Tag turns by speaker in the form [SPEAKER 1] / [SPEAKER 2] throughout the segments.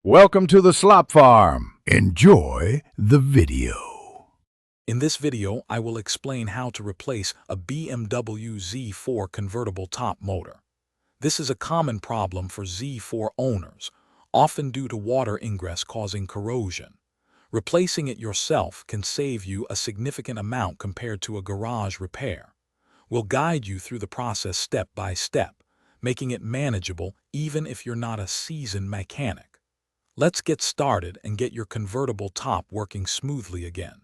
[SPEAKER 1] Welcome to the Slop Farm. Enjoy the video.
[SPEAKER 2] In this video, I will explain how to replace a BMW Z4 convertible top motor. This is a common problem for Z4 owners, often due to water ingress causing corrosion. Replacing it yourself can save you a significant amount compared to a garage repair. We'll guide you through the process step by step, making it manageable even if you're not a seasoned mechanic. Let's get started and get your convertible top working smoothly again.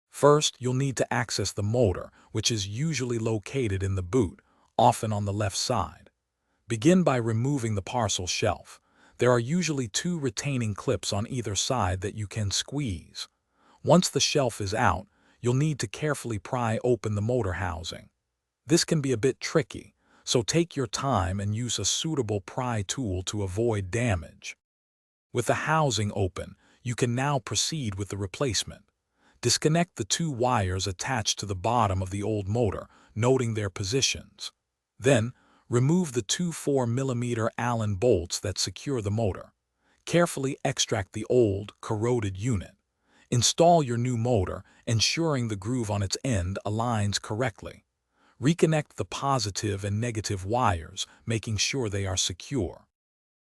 [SPEAKER 2] First, you'll need to access the motor, which is usually located in the boot, often on the left side. Begin by removing the parcel shelf. There are usually two retaining clips on either side that you can squeeze. Once the shelf is out, you'll need to carefully pry open the motor housing. This can be a bit tricky, so take your time and use a suitable pry tool to avoid damage. With the housing open, you can now proceed with the replacement. Disconnect the two wires attached to the bottom of the old motor, noting their positions. Then, remove the two 4mm Allen bolts that secure the motor. Carefully extract the old, corroded unit. Install your new motor, ensuring the groove on its end aligns correctly. Reconnect the positive and negative wires, making sure they are secure.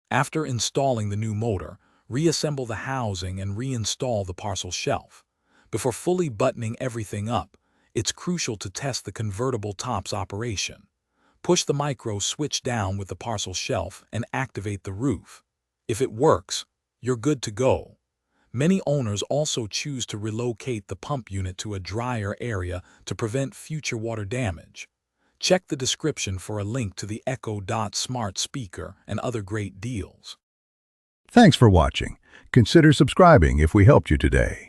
[SPEAKER 2] After installing the new motor, reassemble the housing and reinstall the parcel shelf. Before fully buttoning everything up, it's crucial to test the convertible top's operation. Push the micro switch down with the parcel shelf and activate the roof. If it works, you're good to go. Many owners also choose to relocate the pump unit to a drier area to prevent future water damage. Check the description for a link to the Echo Dot smart speaker and other great deals.
[SPEAKER 1] Thanks for watching. Consider subscribing if we helped you today.